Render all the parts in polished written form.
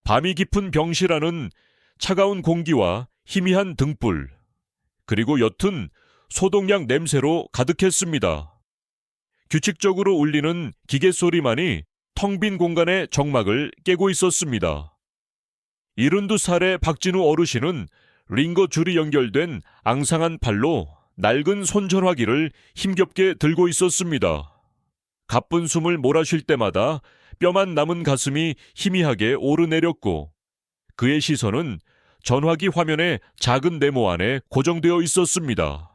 밤이 깊은 병실 안은 차가운 공기와 희미한 등불, 그리고 옅은 소독약 냄새로 가득했습니다. 규칙적으로 울리는 기계 소리만이 텅 빈 공간의 정막을 깨고 있었습니다. 72살의 박진우 어르신은 링거 줄이 연결된 앙상한 팔로 낡은 손전화기를 힘겹게 들고 있었습니다. 가쁜 숨을 몰아쉴 때마다 뼈만 남은 가슴이 희미하게 오르내렸고, 그의 시선은 전화기 화면의 작은 네모 안에 고정되어 있었습니다.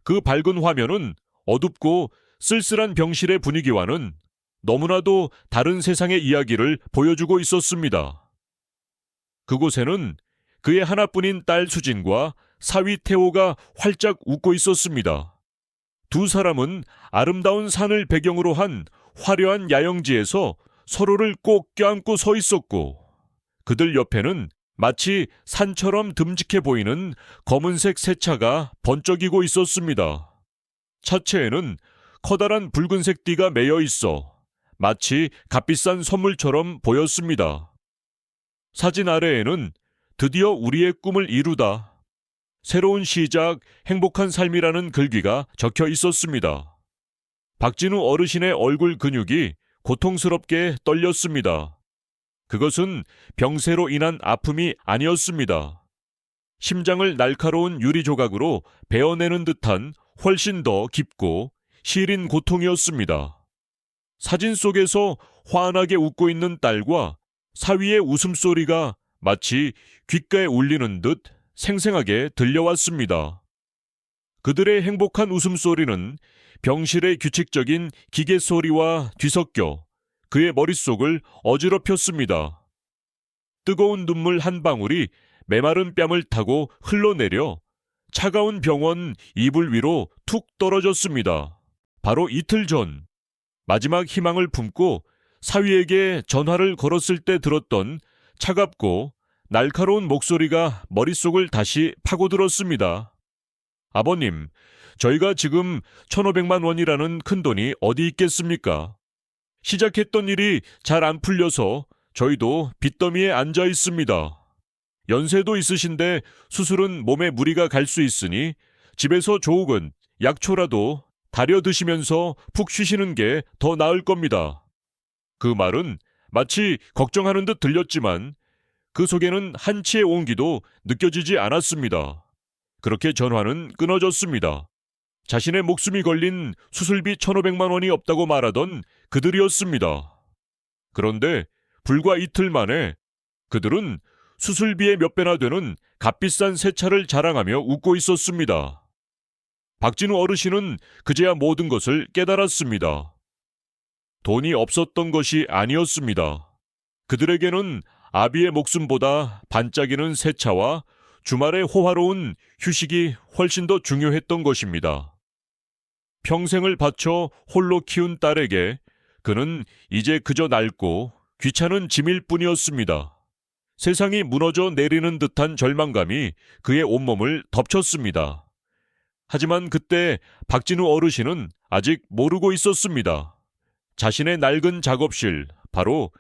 그 밝은 화면은 어둡고 쓸쓸한 병실의 분위기와는 너무나도 다른 세상의 이야기를 보여주고 있었습니다. 그곳에는 그의 하나뿐인 딸 수진과 사위 태호가 활짝 웃고 있었습니다. 두 사람은 아름다운 산을 배경으로 한 화려한 야영지에서 서로를 꼭 껴안고 서 있었고, 그들 옆에는 마치 산처럼 듬직해 보이는 검은색 새차가 번쩍이고 있었습니다. 차체에는 커다란 붉은색 띠가 매여 있어 마치 값비싼 선물처럼 보였습니다. 사진 아래에는 드디어 우리의 꿈을 이루다, 새로운 시작, 행복한 삶이라는 글귀가 적혀 있었습니다. 박진우 어르신의 얼굴 근육이 고통스럽게 떨렸습니다. 그것은 병세로 인한 아픔이 아니었습니다. 심장을 날카로운 유리 조각으로 베어내는 듯한 훨씬 더 깊고 시린 고통이었습니다. 사진 속에서 환하게 웃고 있는 딸과 사위의 웃음소리가 마치 귓가에 울리는 듯 생생하게 들려왔습니다. 그들의 행복한 웃음소리는 병실의 규칙적인 기계 소리와 뒤섞여 그의 머릿속을 어지럽혔습니다. 뜨거운 눈물 한 방울이 메마른 뺨을 타고 흘러내려 차가운 병원 이불 위로 툭 떨어졌습니다. 바로 이틀 전, 마지막 희망을 품고 사위에게 전화를 걸었을 때 들었던 차갑고 날카로운 목소리가 머릿속을 다시 파고들었습니다. 아버님, 저희가 지금 1,500만 원이라는 큰돈이 어디 있겠습니까? 시작했던 일이 잘 안 풀려서 저희도 빚더미에 앉아 있습니다. 연세도 있으신데 수술은 몸에 무리가 갈 수 있으니 집에서 조옥은 약초라도 다려 드시면서 푹 쉬시는 게 더 나을 겁니다. 그 말은 마치 걱정하는 듯 들렸지만 그 속에는 한치의 온기도 느껴지지 않았습니다. 그렇게 전화는 끊어졌습니다. 자신의 목숨이 걸린 수술비 1,500만 원이 없다고 말하던 그들이었습니다. 그런데 불과 이틀 만에 그들은 수술비의 몇 배나 되는 값비싼 새 차를 자랑하며 웃고 있었습니다. 박진우 어르신은 그제야 모든 것을 깨달았습니다. 돈이 없었던 것이 아니었습니다. 그들에게는 아비의 목숨보다 반짝이는 새 차와 주말의 호화로운 휴식이 훨씬 더 중요했던 것입니다. 평생을 바쳐 홀로 키운 딸에게 그는 이제 그저 낡고 귀찮은 짐일 뿐이었습니다. 세상이 무너져 내리는 듯한 절망감이 그의 온몸을 덮쳤습니다. 하지만 그때 박진우 어르신은 아직 모르고 있었습니다. 자신의 낡은 작업실, 바로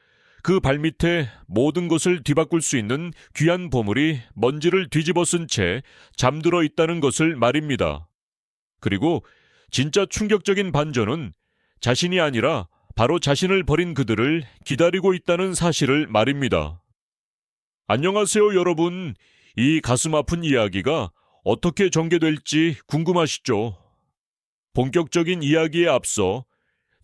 그 발밑에 모든 것을 뒤바꿀 수 있는 귀한 보물이 먼지를 뒤집어 쓴 채 잠들어 있다는 것을 말입니다. 그리고 진짜 충격적인 반전은 자신이 아니라 바로 자신을 버린 그들을 기다리고 있다는 사실을 말입니다. 안녕하세요, 여러분. 이 가슴 아픈 이야기가 어떻게 전개될지 궁금하시죠? 본격적인 이야기에 앞서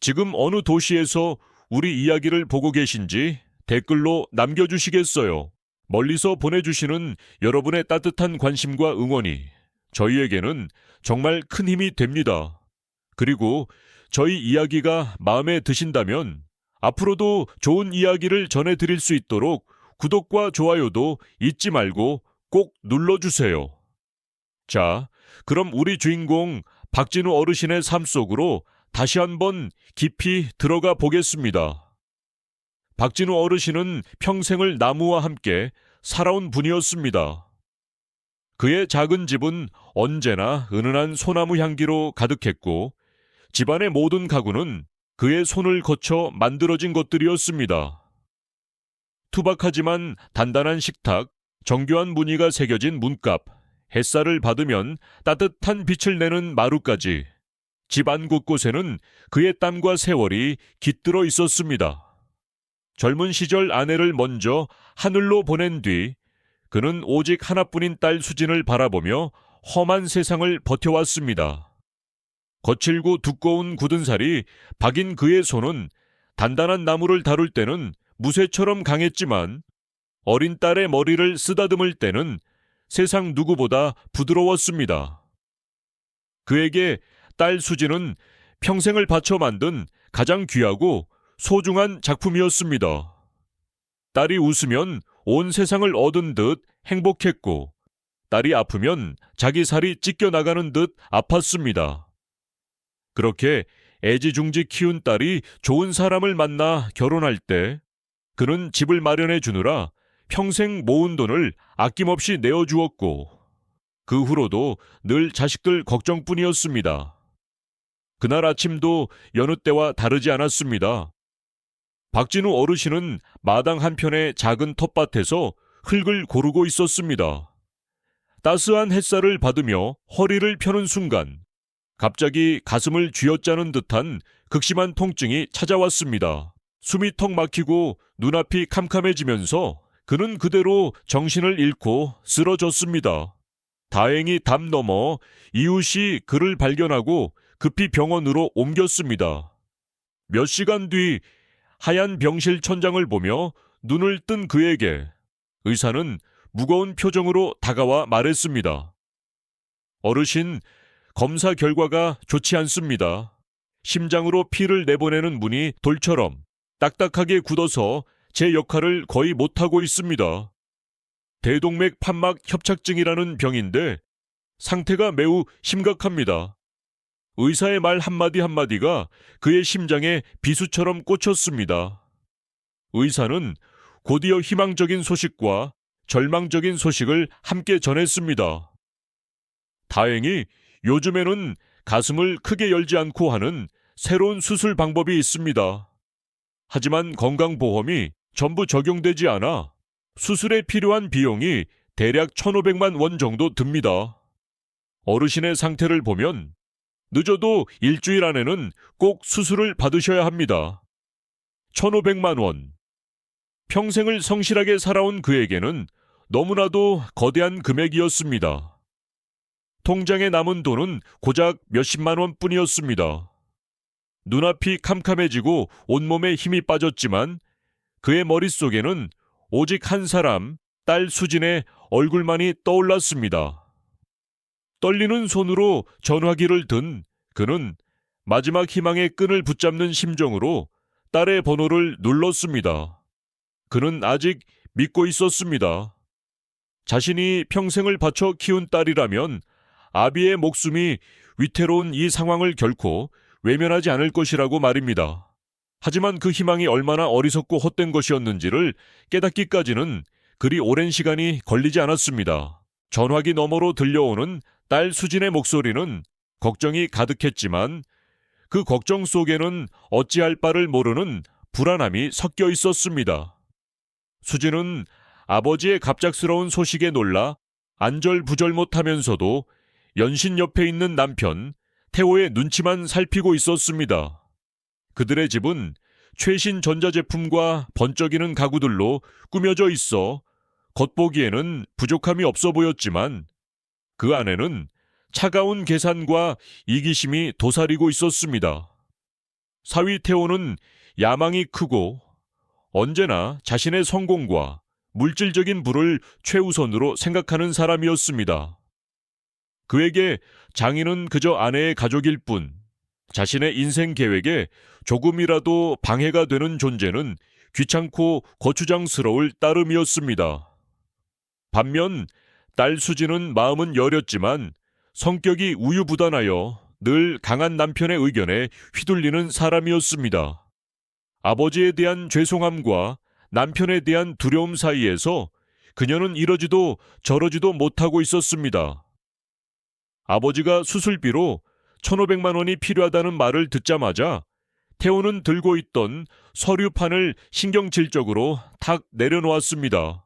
지금 어느 도시에서 우리 이야기를 보고 계신지 댓글로 남겨주시겠어요? 멀리서 보내주시는 여러분의 따뜻한 관심과 응원이 저희에게는 정말 큰 힘이 됩니다. 그리고 저희 이야기가 마음에 드신다면 앞으로도 좋은 이야기를 전해드릴 수 있도록 구독과 좋아요도 잊지 말고 꼭 눌러주세요. 자, 그럼 우리 주인공 박진우 어르신의 삶 속으로 다시 한번 깊이 들어가 보겠습니다. 박진우 어르신은 평생을 나무와 함께 살아온 분이었습니다. 그의 작은 집은 언제나 은은한 소나무 향기로 가득했고 집안의 모든 가구는 그의 손을 거쳐 만들어진 것들이었습니다. 투박하지만 단단한 식탁, 정교한 무늬가 새겨진 문갑, 햇살을 받으면 따뜻한 빛을 내는 마루까지 집안 곳곳에는 그의 땀과 세월이 깃들어 있었습니다. 젊은 시절 아내를 먼저 하늘로 보낸 뒤 그는 오직 하나뿐인 딸 수진을 바라보며 험한 세상을 버텨왔습니다. 거칠고 두꺼운 굳은 살이 박인 그의 손은 단단한 나무를 다룰 때는 무쇠처럼 강했지만 어린 딸의 머리를 쓰다듬을 때는 세상 누구보다 부드러웠습니다. 그에게 딸 수진은 평생을 바쳐 만든 가장 귀하고 소중한 작품이었습니다. 딸이 웃으면 온 세상을 얻은 듯 행복했고, 딸이 아프면 자기 살이 찢겨나가는 듯 아팠습니다. 그렇게 애지중지 키운 딸이 좋은 사람을 만나 결혼할 때 그는 집을 마련해 주느라 평생 모은 돈을 아낌없이 내어주었고, 그 후로도 늘 자식들 걱정뿐이었습니다. 그날 아침도 여느 때와 다르지 않았습니다. 박진우 어르신은 마당 한편의 작은 텃밭에서 흙을 고르고 있었습니다. 따스한 햇살을 받으며 허리를 펴는 순간 갑자기 가슴을 쥐어짜는 듯한 극심한 통증이 찾아왔습니다. 숨이 턱 막히고 눈앞이 캄캄해지면서 그는 그대로 정신을 잃고 쓰러졌습니다. 다행히 담 넘어 이웃이 그를 발견하고 급히 병원으로 옮겼습니다. 몇 시간 뒤 하얀 병실 천장을 보며 눈을 뜬 그에게 의사는 무거운 표정으로 다가와 말했습니다. 어르신, 검사 결과가 좋지 않습니다. 심장으로 피를 내보내는 문이 돌처럼 딱딱하게 굳어서 제 역할을 거의 못하고 있습니다. 대동맥 판막 협착증이라는 병인데 상태가 매우 심각합니다. 의사의 말 한마디 한마디가 그의 심장에 비수처럼 꽂혔습니다. 의사는 곧이어 희망적인 소식과 절망적인 소식을 함께 전했습니다. 다행히 요즘에는 가슴을 크게 열지 않고 하는 새로운 수술 방법이 있습니다. 하지만 건강보험이 전부 적용되지 않아 수술에 필요한 비용이 대략 1,500만 원 정도 듭니다. 어르신의 상태를 보면 늦어도 일주일 안에는 꼭 수술을 받으셔야 합니다. 1,500만 원. 평생을 성실하게 살아온 그에게는 너무나도 거대한 금액이었습니다. 통장에 남은 돈은 고작 몇십만 원 뿐이었습니다. 눈앞이 캄캄해지고 온몸에 힘이 빠졌지만 그의 머릿속에는 오직 한 사람, 딸 수진의 얼굴만이 떠올랐습니다. 떨리는 손으로 전화기를 든 그는 마지막 희망의 끈을 붙잡는 심정으로 딸의 번호를 눌렀습니다. 그는 아직 믿고 있었습니다. 자신이 평생을 바쳐 키운 딸이라면 아비의 목숨이 위태로운 이 상황을 결코 외면하지 않을 것이라고 말입니다. 하지만 그 희망이 얼마나 어리석고 헛된 것이었는지를 깨닫기까지는 그리 오랜 시간이 걸리지 않았습니다. 전화기 너머로 들려오는 딸 수진의 목소리는 걱정이 가득했지만 그 걱정 속에는 어찌할 바를 모르는 불안함이 섞여 있었습니다. 수진은 아버지의 갑작스러운 소식에 놀라 안절부절 못하면서도 연신 옆에 있는 남편 태호의 눈치만 살피고 있었습니다. 그들의 집은 최신 전자제품과 번쩍이는 가구들로 꾸며져 있어 겉보기에는 부족함이 없어 보였지만 그 안에는 차가운 계산과 이기심이 도사리고 있었습니다. 사위 태호는 야망이 크고 언제나 자신의 성공과 물질적인 부를 최우선으로 생각하는 사람이었습니다. 그에게 장인은 그저 아내의 가족일 뿐, 자신의 인생 계획에 조금이라도 방해가 되는 존재는 귀찮고 거추장스러울 따름이었습니다. 반면 딸 수진은 마음은 여렸지만 성격이 우유부단하여 늘 강한 남편의 의견에 휘둘리는 사람이었습니다. 아버지에 대한 죄송함과 남편에 대한 두려움 사이에서 그녀는 이러지도 저러지도 못하고 있었습니다. 아버지가 수술비로 1,500만 원이 필요하다는 말을 듣자마자 태호는 들고 있던 서류판을 신경질적으로 탁 내려놓았습니다.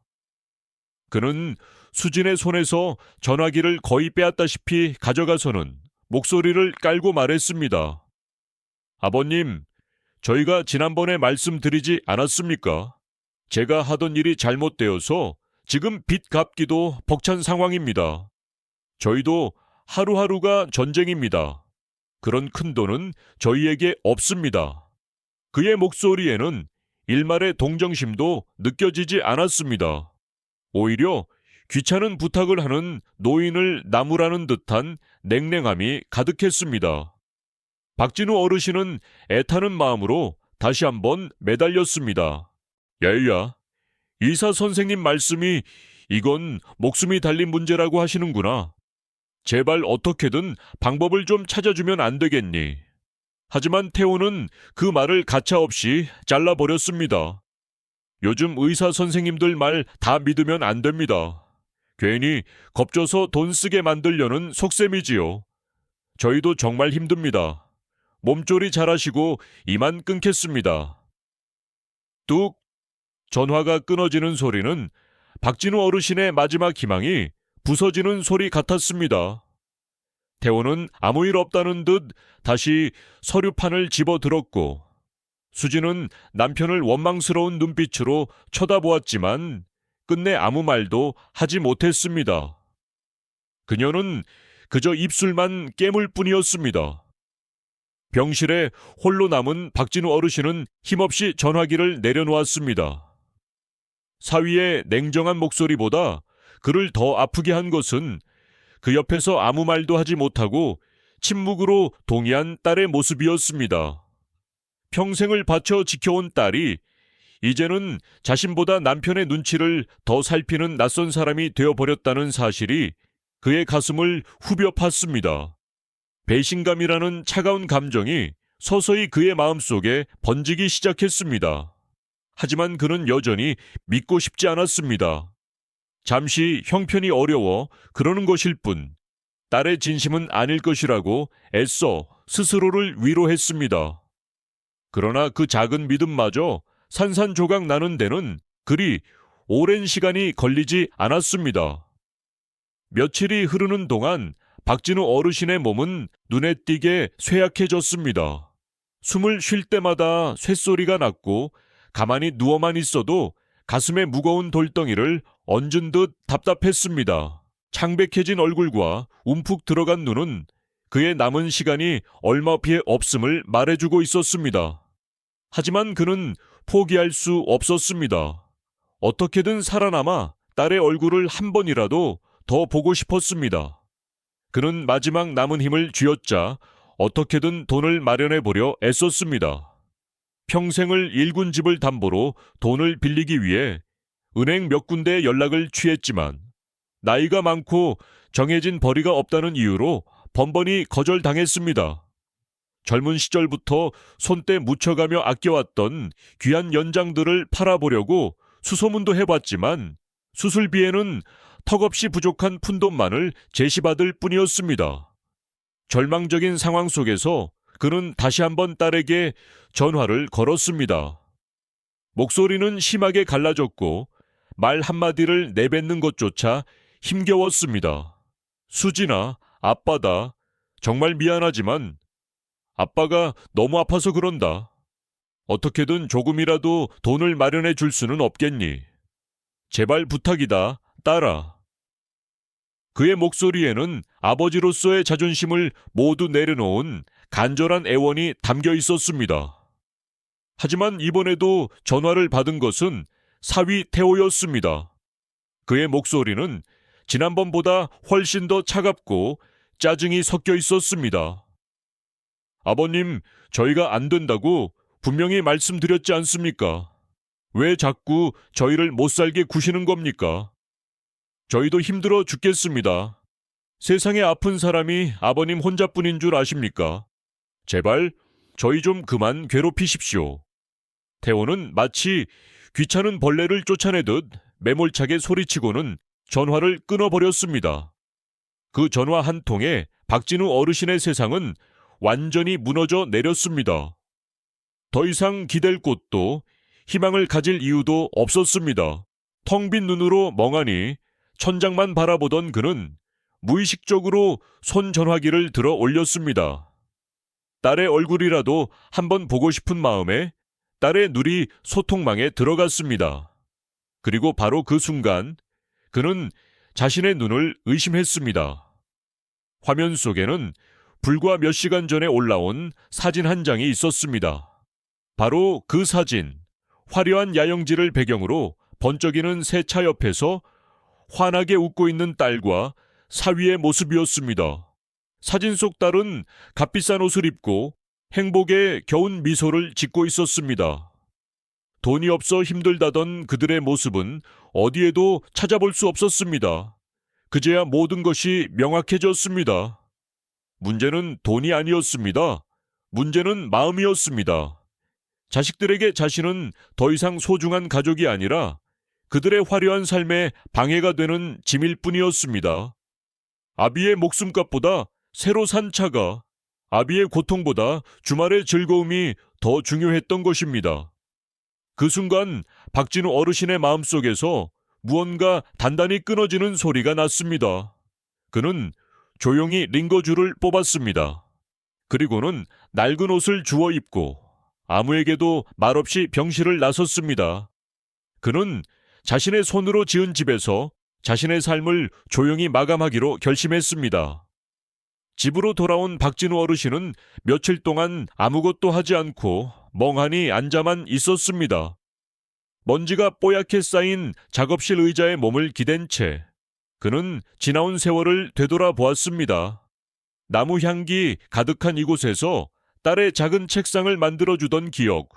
그는 수진의 손에서 전화기를 거의 빼앗다시피 가져가서는 목소리를 깔고 말했습니다. 아버님, 저희가 지난번에 말씀드리지 않았습니까? 제가 하던 일이 잘못되어서 지금 빚 갚기도 벅찬 상황입니다. 저희도 하루하루가 전쟁입니다. 그런 큰 돈은 저희에게 없습니다. 그의 목소리에는 일말의 동정심도 느껴지지 않았습니다. 오히려 귀찮은 부탁을 하는 노인을 나무라는 듯한 냉랭함이 가득했습니다. 박진우 어르신은 애타는 마음으로 다시 한번 매달렸습니다. 야야, 의사 선생님 말씀이 이건 목숨이 달린 문제라고 하시는구나. 제발 어떻게든 방법을 좀 찾아주면 안 되겠니? 하지만 태호는 그 말을 가차없이 잘라버렸습니다. 요즘 의사 선생님들 말 다 믿으면 안 됩니다. 괜히 겁줘서 돈 쓰게 만들려는 속셈이지요. 저희도 정말 힘듭니다. 몸조리 잘하시고 이만 끊겠습니다. 뚝! 전화가 끊어지는 소리는 박진우 어르신의 마지막 희망이 부서지는 소리 같았습니다. 태호는 아무 일 없다는 듯 다시 서류판을 집어들었고 수진은 남편을 원망스러운 눈빛으로 쳐다보았지만 끝내 아무 말도 하지 못했습니다. 그녀는 그저 입술만 깨물 뿐이었습니다. 병실에 홀로 남은 박진우 어르신은 힘없이 전화기를 내려놓았습니다. 사위의 냉정한 목소리보다 그를 더 아프게 한 것은 그 옆에서 아무 말도 하지 못하고 침묵으로 동의한 딸의 모습이었습니다. 평생을 바쳐 지켜온 딸이 이제는 자신보다 남편의 눈치를 더 살피는 낯선 사람이 되어버렸다는 사실이 그의 가슴을 후벼 팠습니다. 배신감이라는 차가운 감정이 서서히 그의 마음속에 번지기 시작했습니다. 하지만 그는 여전히 믿고 싶지 않았습니다. 잠시 형편이 어려워 그러는 것일 뿐 딸의 진심은 아닐 것이라고 애써 스스로를 위로했습니다. 그러나 그 작은 믿음마저 산산조각 나는 데는 그리 오랜 시간이 걸리지 않았습니다. 며칠이 흐르는 동안 박진우 어르신의 몸은 눈에 띄게 쇠약해졌습니다. 숨을 쉴 때마다 쇳소리가 났고 가만히 누워만 있어도 가슴에 무거운 돌덩이를 얹은 듯 답답했습니다. 창백해진 얼굴과 움푹 들어간 눈은 그의 남은 시간이 얼마 피해 없음을 말해주고 있었습니다. 하지만 그는 포기할 수 없었습니다. 어떻게든 살아남아 딸의 얼굴을 한 번이라도 더 보고 싶었습니다. 그는 마지막 남은 힘을 쥐어짜 어떻게든 돈을 마련해 보려 애썼습니다. 평생을 일군 집을 담보로 돈을 빌리기 위해 은행 몇 군데에 연락을 취했지만 나이가 많고 정해진 벌이가 없다는 이유로 번번이 거절당했습니다. 젊은 시절부터 손때 묻혀가며 아껴왔던 귀한 연장들을 팔아보려고 수소문도 해봤지만 수술비에는 턱없이 부족한 푼돈만을 제시받을 뿐이었습니다. 절망적인 상황 속에서 그는 다시 한번 딸에게 전화를 걸었습니다. 목소리는 심하게 갈라졌고 말 한마디를 내뱉는 것조차 힘겨웠습니다. 수진아, 아빠다. 정말 미안하지만 아빠가 너무 아파서 그런다. 어떻게든 조금이라도 돈을 마련해 줄 수는 없겠니? 제발 부탁이다, 딸아. 그의 목소리에는 아버지로서의 자존심을 모두 내려놓은 간절한 애원이 담겨 있었습니다. 하지만 이번에도 전화를 받은 것은 사위 태호였습니다. 그의 목소리는 지난번보다 훨씬 더 차갑고 짜증이 섞여 있었습니다. 아버님, 저희가 안 된다고 분명히 말씀드렸지 않습니까? 왜 자꾸 저희를 못살게 구시는 겁니까? 저희도 힘들어 죽겠습니다. 세상에 아픈 사람이 아버님 혼자뿐인 줄 아십니까? 제발 저희 좀 그만 괴롭히십시오. 태호는 마치 귀찮은 벌레를 쫓아내듯 매몰차게 소리치고는 전화를 끊어버렸습니다. 그 전화 한 통에 박진우 어르신의 세상은 완전히 무너져 내렸습니다. 더 이상 기댈 곳도 희망을 가질 이유도 없었습니다. 텅 빈 눈으로 멍하니 천장만 바라보던 그는 무의식적으로 손전화기를 들어 올렸습니다. 딸의 얼굴이라도 한번 보고 싶은 마음에 딸의 눈이 소통망에 들어갔습니다. 그리고 바로 그 순간 그는 자신의 눈을 의심했습니다. 화면 속에는 불과 몇 시간 전에 올라온 사진 한 장이 있었습니다. 바로 그 사진, 화려한 야영지를 배경으로 번쩍이는 새 차 옆에서 환하게 웃고 있는 딸과 사위의 모습이었습니다. 사진 속 딸은 값비싼 옷을 입고 행복에 겨운 미소를 짓고 있었습니다. 돈이 없어 힘들다던 그들의 모습은 어디에도 찾아볼 수 없었습니다. 그제야 모든 것이 명확해졌습니다. 문제는 돈이 아니었습니다. 문제는 마음이었습니다. 자식들에게 자신은 더 이상 소중한 가족이 아니라 그들의 화려한 삶에 방해가 되는 짐일 뿐이었습니다. 아비의 목숨값보다 새로 산 차가, 아비의 고통보다 주말의 즐거움이 더 중요했던 것입니다. 그 순간 박진우 어르신의 마음속에서 무언가 단단히 끊어지는 소리가 났습니다. 그는 조용히 링거줄을 뽑았습니다. 그리고는 낡은 옷을 주워 입고 아무에게도 말없이 병실을 나섰습니다. 그는 자신의 손으로 지은 집에서 자신의 삶을 조용히 마감하기로 결심했습니다. 집으로 돌아온 박진우 어르신은 며칠 동안 아무것도 하지 않고 멍하니 앉아만 있었습니다. 먼지가 뽀얗게 쌓인 작업실 의자에 몸을 기댄 채 그는 지나온 세월을 되돌아보았습니다. 나무 향기 가득한 이곳에서 딸의 작은 책상을 만들어주던 기억,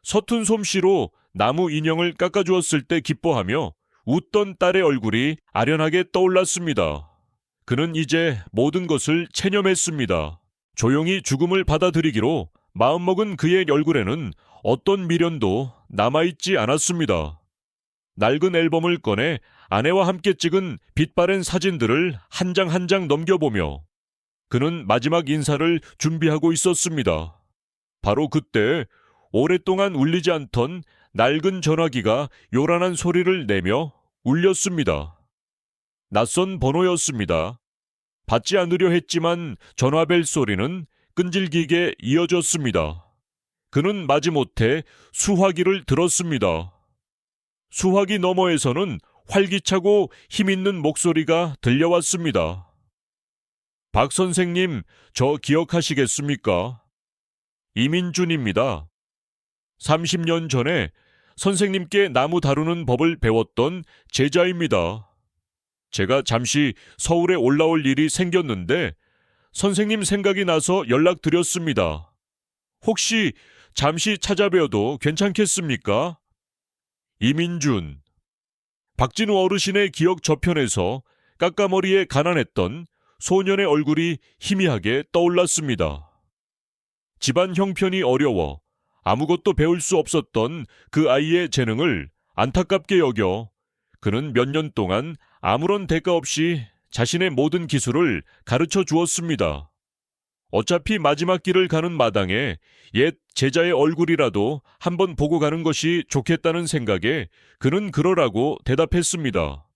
서툰 솜씨로 나무 인형을 깎아주었을 때 기뻐하며 웃던 딸의 얼굴이 아련하게 떠올랐습니다. 그는 이제 모든 것을 체념했습니다. 조용히 죽음을 받아들이기로 마음먹은 그의 얼굴에는 어떤 미련도 남아있지 않았습니다. 낡은 앨범을 꺼내 아내와 함께 찍은 빛바랜 사진들을 한 장 한 장 넘겨보며 그는 마지막 인사를 준비하고 있었습니다. 바로 그때 오랫동안 울리지 않던 낡은 전화기가 요란한 소리를 내며 울렸습니다. 낯선 번호였습니다. 받지 않으려 했지만 전화벨 소리는 끈질기게 이어졌습니다. 그는 마지못해 수화기를 들었습니다. 수화기 너머에서는 활기차고 힘있는 목소리가 들려왔습니다. 박 선생님, 저 기억하시겠습니까? 이민준입니다. 30년 전에 선생님께 나무 다루는 법을 배웠던 제자입니다. 제가 잠시 서울에 올라올 일이 생겼는데 선생님 생각이 나서 연락드렸습니다. 혹시 잠시 찾아뵈어도 괜찮겠습니까? 이민준. 박진우 어르신의 기억 저편에서 까까머리에 가난했던 소년의 얼굴이 희미하게 떠올랐습니다. 집안 형편이 어려워 아무것도 배울 수 없었던 그 아이의 재능을 안타깝게 여겨 그는 몇 년 동안 아무런 대가 없이 자신의 모든 기술을 가르쳐 주었습니다. 어차피 마지막 길을 가는 마당에 옛 제자의 얼굴이라도 한번 보고 가는 것이 좋겠다는 생각에 그는 그러라고 대답했습니다.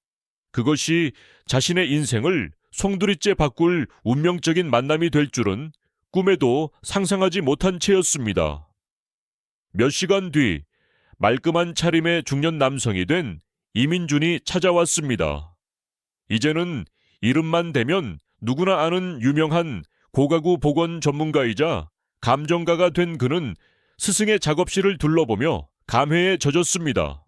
그것이 자신의 인생을 송두리째 바꿀 운명적인 만남이 될 줄은 꿈에도 상상하지 못한 채였습니다. 몇 시간 뒤 말끔한 차림의 중년 남성이 된 이민준이 찾아왔습니다. 이제는 이름만 대면 누구나 아는 유명한 고가구 복원 전문가이자 감정가가 된 그는 스승의 작업실을 둘러보며 감회에 젖었습니다.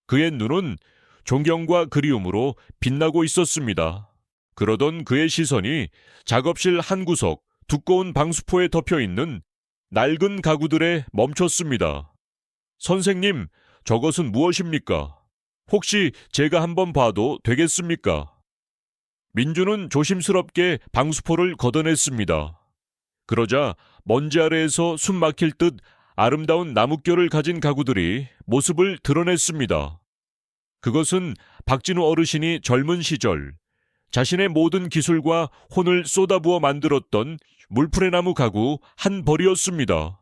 그의 눈은 존경과 그리움으로 빛나고 있었습니다. 그러던 그의 시선이 작업실 한 구석 두꺼운 방수포에 덮여있는 낡은 가구들에 멈췄습니다. 선생님, 저것은 무엇입니까? 혹시 제가 한번 봐도 되겠습니까? 민주는 조심스럽게 방수포를 걷어냈습니다. 그러자 먼지 아래에서 숨 막힐 듯 아름다운 나뭇결을 가진 가구들이 모습을 드러냈습니다. 그것은 박진우 어르신이 젊은 시절 자신의 모든 기술과 혼을 쏟아부어 만들었던 물풀의 나무 가구 한 벌이었습니다.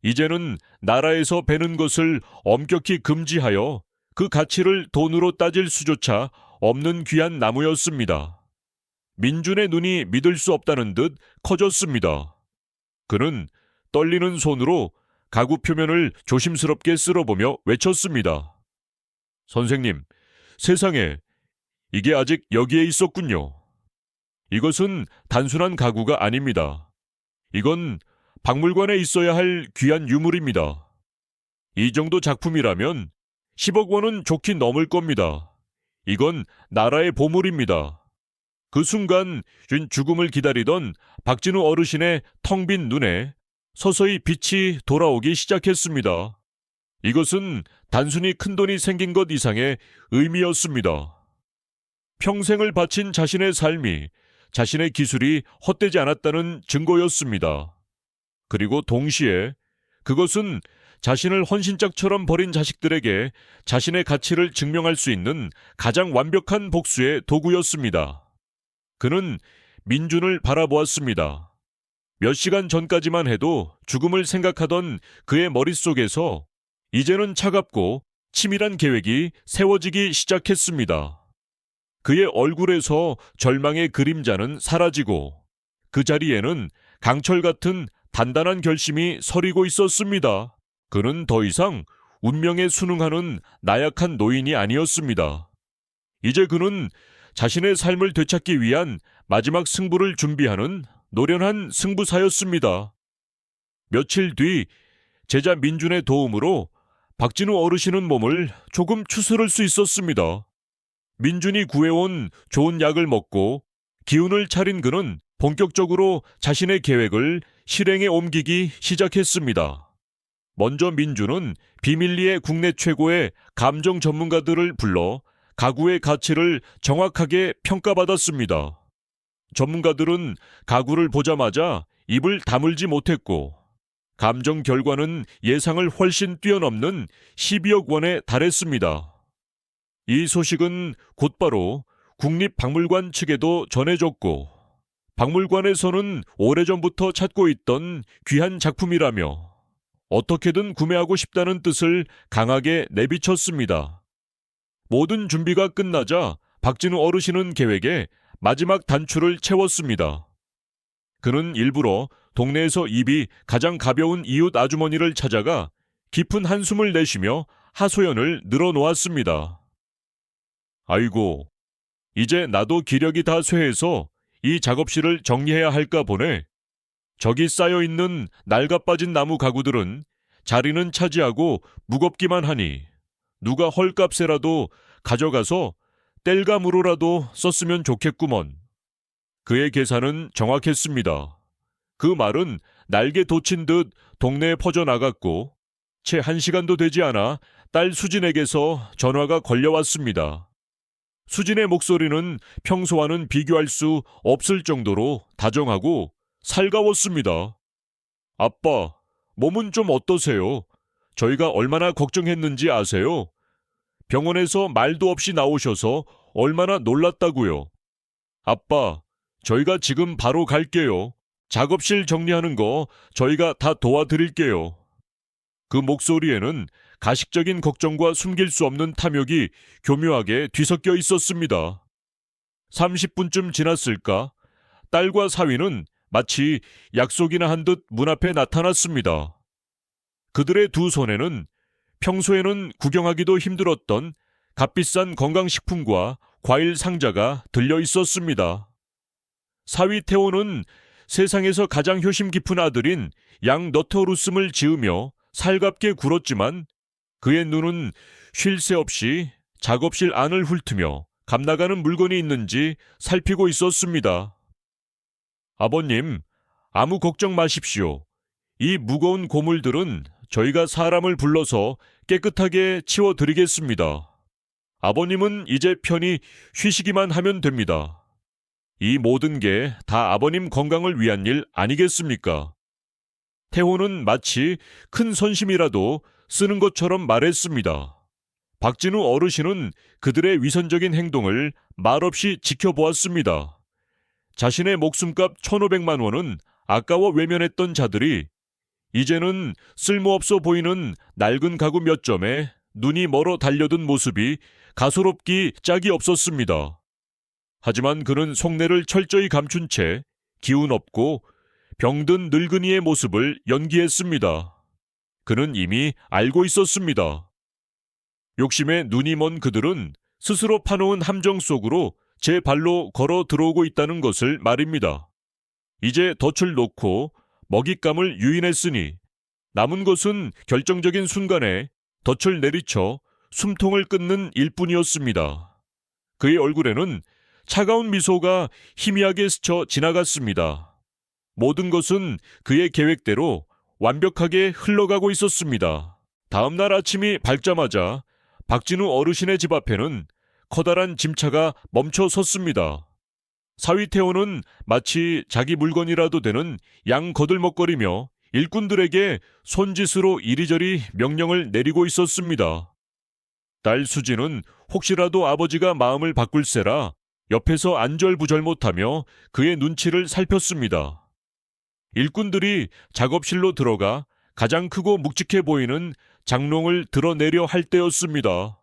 이제는 나라에서 베는 것을 엄격히 금지하여 그 가치를 돈으로 따질 수조차 없는 귀한 나무였습니다. 민준의 눈이 믿을 수 없다는 듯 커졌습니다. 그는 떨리는 손으로 가구 표면을 조심스럽게 쓸어보며 외쳤습니다. 선생님, 세상에 이게 아직 여기에 있었군요. 이것은 단순한 가구가 아닙니다. 이건 박물관에 있어야 할 귀한 유물입니다. 이 정도 작품이라면 10억 원은 좋게 넘을 겁니다. 이건 나라의 보물입니다. 그 순간 죽음을 기다리던 박진우 어르신의 텅 빈 눈에 서서히 빛이 돌아오기 시작했습니다. 이것은 단순히 큰돈이 생긴 것 이상의 의미였습니다. 평생을 바친 자신의 삶이, 자신의 기술이 헛되지 않았다는 증거였습니다. 그리고 동시에 그것은 자신을 헌신짝처럼 버린 자식들에게 자신의 가치를 증명할 수 있는 가장 완벽한 복수의 도구였습니다. 그는 민준을 바라보았습니다. 몇 시간 전까지만 해도 죽음을 생각하던 그의 머릿속에서 이제는 차갑고 치밀한 계획이 세워지기 시작했습니다. 그의 얼굴에서 절망의 그림자는 사라지고 그 자리에는 강철 같은 단단한 결심이 서리고 있었습니다. 그는 더 이상 운명에 순응하는 나약한 노인이 아니었습니다. 이제 그는 자신의 삶을 되찾기 위한 마지막 승부를 준비하는 노련한 승부사였습니다. 며칠 뒤 제자 민준의 도움으로 박진우 어르신은 몸을 조금 추스를 수 있었습니다. 민준이 구해온 좋은 약을 먹고 기운을 차린 그는 본격적으로 자신의 계획을 실행에 옮기기 시작했습니다. 먼저 민준은 비밀리에 국내 최고의 감정 전문가들을 불러 가구의 가치를 정확하게 평가받았습니다. 전문가들은 가구를 보자마자 입을 다물지 못했고 감정 결과는 예상을 훨씬 뛰어넘는 12억 원에 달했습니다. 이 소식은 곧바로 국립박물관 측에도 전해졌고 박물관에서는 오래전부터 찾고 있던 귀한 작품이라며 어떻게든 구매하고 싶다는 뜻을 강하게 내비쳤습니다. 모든 준비가 끝나자 박진우 어르신은 계획에 마지막 단추를 채웠습니다. 그는 일부러 동네에서 입이 가장 가벼운 이웃 아주머니를 찾아가 깊은 한숨을 내쉬며 하소연을 늘어놓았습니다. 아이고, 이제 나도 기력이 다 쇠해서 이 작업실을 정리해야 할까 보네. 저기 쌓여있는 낡아빠진 나무 가구들은 자리는 차지하고 무겁기만 하니 누가 헐값에라도 가져가서 뗄감으로라도 썼으면 좋겠구먼. 그의 계산은 정확했습니다. 그 말은 날개 돋친 듯 동네에 퍼져나갔고 채 1시간도 되지 않아 딸 수진에게서 전화가 걸려왔습니다. 수진의 목소리는 평소와는 비교할 수 없을 정도로 다정하고 살가웠습니다. 아빠, 몸은 좀 어떠세요? 저희가 얼마나 걱정했는지 아세요? 병원에서 말도 없이 나오셔서 얼마나 놀랐다고요. 아빠, 저희가 지금 바로 갈게요. 작업실 정리하는 거 저희가 다 도와드릴게요. 그 목소리에는 가식적인 걱정과 숨길 수 없는 탐욕이 교묘하게 뒤섞여 있었습니다. 30분쯤 지났을까? 딸과 사위는 마치 약속이나 한 듯 문 앞에 나타났습니다. 그들의 두 손에는 평소에는 구경하기도 힘들었던 값비싼 건강식품과 과일 상자가 들려 있었습니다. 사위 태호는 세상에서 가장 효심 깊은 아들인 양 너터루스을 지으며 살갑게 굴었지만 그의 눈은 쉴 새 없이 작업실 안을 훑으며 감나가는 물건이 있는지 살피고 있었습니다. 아버님, 아무 걱정 마십시오. 이 무거운 고물들은 저희가 사람을 불러서 깨끗하게 치워드리겠습니다. 아버님은 이제 편히 쉬시기만 하면 됩니다. 이 모든 게 다 아버님 건강을 위한 일 아니겠습니까? 태호는 마치 큰 선심이라도 쓰는 것처럼 말했습니다. 박진우 어르신은 그들의 위선적인 행동을 말없이 지켜보았습니다. 자신의 목숨값 1,500만 원은 아까워 외면했던 자들이 이제는 쓸모없어 보이는 낡은 가구 몇 점에 눈이 멀어 달려든 모습이 가소롭기 짝이 없었습니다. 하지만 그는 속내를 철저히 감춘 채 기운 없고 병든 늙은이의 모습을 연기했습니다. 그는 이미 알고 있었습니다. 욕심에 눈이 먼 그들은 스스로 파놓은 함정 속으로 제 발로 걸어 들어오고 있다는 것을 말입니다. 이제 덫을 놓고 먹잇감을 유인했으니 남은 것은 결정적인 순간에 덫을 내리쳐 숨통을 끊는 일뿐이었습니다. 그의 얼굴에는 차가운 미소가 희미하게 스쳐 지나갔습니다. 모든 것은 그의 계획대로 완벽하게 흘러가고 있었습니다. 다음 날 아침이 밝자마자 박진우 어르신의 집 앞에는 커다란 짐차가 멈춰 섰습니다. 사위태호는 마치 자기 물건이라도 되는 양 거들먹거리며 일꾼들에게 손짓으로 이리저리 명령을 내리고 있었습니다. 딸 수지는 혹시라도 아버지가 마음을 바꿀세라 옆에서 안절부절 못하며 그의 눈치를 살폈습니다. 일꾼들이 작업실로 들어가 가장 크고 묵직해 보이는 장롱을 드러내려 할 때였습니다.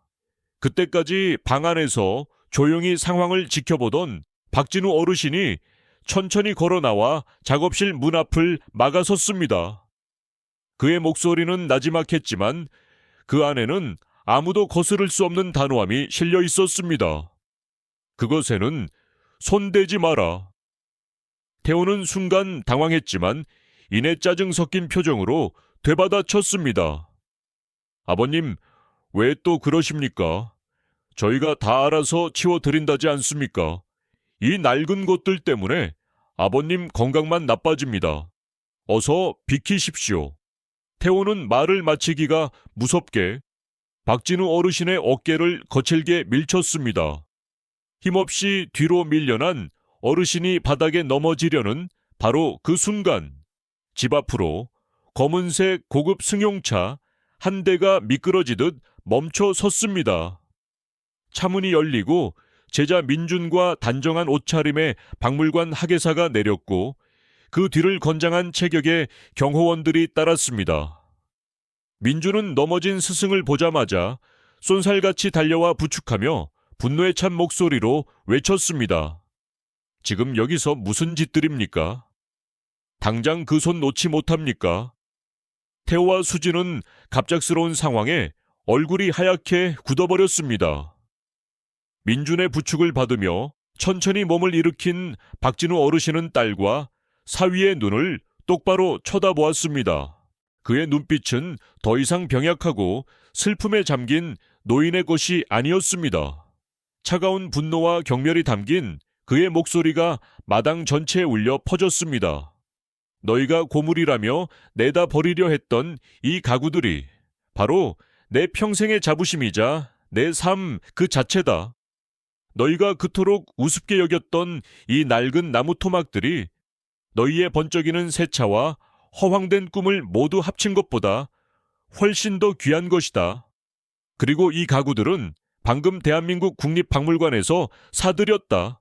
그때까지 방 안에서 조용히 상황을 지켜보던 박진우 어르신이 천천히 걸어 나와 작업실 문 앞을 막아섰습니다. 그의 목소리는 나지막했지만 그 안에는 아무도 거스를 수 없는 단호함이 실려 있었습니다. 그것에는 손대지 마라. 태호는 순간 당황했지만 이내 짜증 섞인 표정으로 되받아쳤습니다. 아버님, 왜 또 그러십니까? 저희가 다 알아서 치워드린다지 않습니까? 이 낡은 것들 때문에 아버님 건강만 나빠집니다. 어서 비키십시오. 태호는 말을 마치기가 무섭게 박진우 어르신의 어깨를 거칠게 밀쳤습니다. 힘없이 뒤로 밀려난 어르신이 바닥에 넘어지려는 바로 그 순간 집 앞으로 검은색 고급 승용차 한 대가 미끄러지듯 멈춰 섰습니다. 차문이 열리고 제자 민준과 단정한 옷차림의 박물관 학예사가 내렸고 그 뒤를 건장한 체격의 경호원들이 따랐습니다. 민준은 넘어진 스승을 보자마자 쏜살같이 달려와 부축하며 분노에 찬 목소리로 외쳤습니다. 지금 여기서 무슨 짓들입니까? 당장 그 손 놓지 못합니까? 태호와 수지는 갑작스러운 상황에 얼굴이 하얗게 굳어버렸습니다. 민준의 부축을 받으며 천천히 몸을 일으킨 박진우 어르신은 딸과 사위의 눈을 똑바로 쳐다보았습니다. 그의 눈빛은 더 이상 병약하고 슬픔에 잠긴 노인의 것이 아니었습니다. 차가운 분노와 경멸이 담긴 그의 목소리가 마당 전체에 울려 퍼졌습니다. 너희가 고물이라며 내다 버리려 했던 이 가구들이 바로 내 평생의 자부심이자 내 삶 그 자체다. 너희가 그토록 우습게 여겼던 이 낡은 나무 토막들이 너희의 번쩍이는 새 차와 허황된 꿈을 모두 합친 것보다 훨씬 더 귀한 것이다. 그리고 이 가구들은 방금 대한민국 국립박물관에서 사들였다.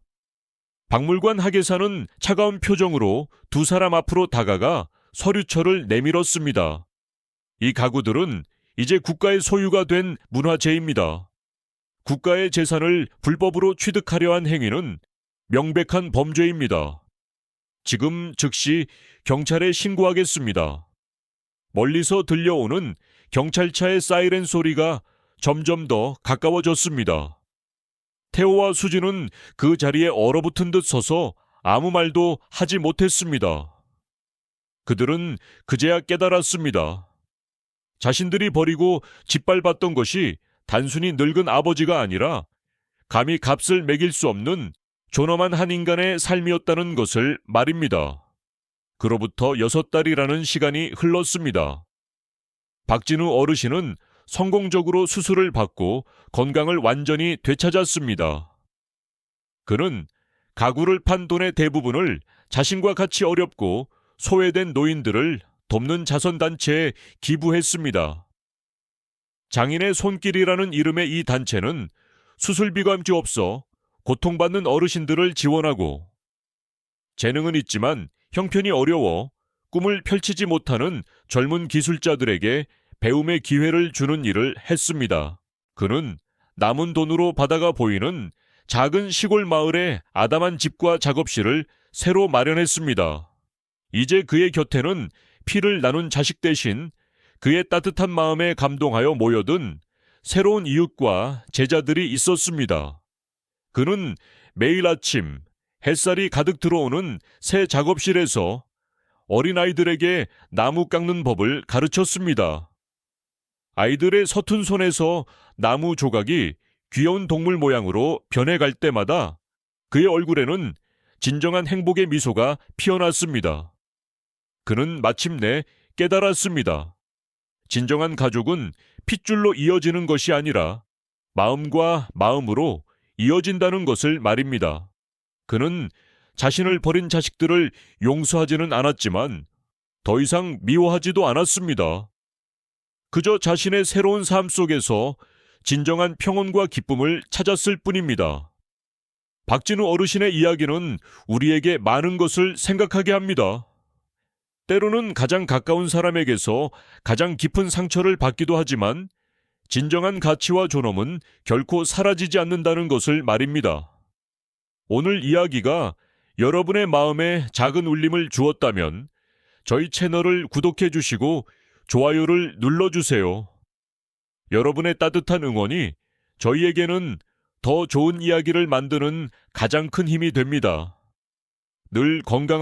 박물관 학예사는 차가운 표정으로 두 사람 앞으로 다가가 서류철을 내밀었습니다. 이 가구들은 이제 국가의 소유가 된 문화재입니다. 국가의 재산을 불법으로 취득하려 한 행위는 명백한 범죄입니다. 지금 즉시 경찰에 신고하겠습니다. 멀리서 들려오는 경찰차의 사이렌 소리가 점점 더 가까워졌습니다. 태호와 수지는 그 자리에 얼어붙은 듯 서서 아무 말도 하지 못했습니다. 그들은 그제야 깨달았습니다. 자신들이 버리고 짓밟았던 것이 단순히 늙은 아버지가 아니라 감히 값을 매길 수 없는 존엄한 한 인간의 삶이었다는 것을 말입니다. 그로부터 6달이라는 시간이 흘렀습니다. 박진우 어르신은 성공적으로 수술을 받고 건강을 완전히 되찾았습니다. 그는 가구를 판 돈의 대부분을 자신과 같이 어렵고 소외된 노인들을 돕는 자선단체에 기부했습니다. 장인의 손길이라는 이름의 이 단체는 수술비가 없어 고통받는 어르신들을 지원하고 재능은 있지만 형편이 어려워 꿈을 펼치지 못하는 젊은 기술자들에게 배움의 기회를 주는 일을 했습니다. 그는 남은 돈으로 바다가 보이는 작은 시골 마을에 아담한 집과 작업실을 새로 마련했습니다. 이제 그의 곁에는 피를 나눈 자식 대신 그의 따뜻한 마음에 감동하여 모여든 새로운 이웃과 제자들이 있었습니다. 그는 매일 아침 햇살이 가득 들어오는 새 작업실에서 어린아이들에게 나무 깎는 법을 가르쳤습니다. 아이들의 서툰 손에서 나무 조각이 귀여운 동물 모양으로 변해갈 때마다 그의 얼굴에는 진정한 행복의 미소가 피어났습니다. 그는 마침내 깨달았습니다. 진정한 가족은 핏줄로 이어지는 것이 아니라 마음과 마음으로 이어진다는 것을 말입니다. 그는 자신을 버린 자식들을 용서하지는 않았지만 더 이상 미워하지도 않았습니다. 그저 자신의 새로운 삶 속에서 진정한 평온과 기쁨을 찾았을 뿐입니다. 박진우 어르신의 이야기는 우리에게 많은 것을 생각하게 합니다. 때로는 가장 가까운 사람에게서 가장 깊은 상처를 받기도 하지만 진정한 가치와 존엄은 결코 사라지지 않는다는 것을 말입니다. 오늘 이야기가 여러분의 마음에 작은 울림을 주었다면 저희 채널을 구독해 주시고 좋아요를 눌러주세요. 여러분의 따뜻한 응원이 저희에게는 더 좋은 이야기를 만드는 가장 큰 힘이 됩니다. 늘 건강하게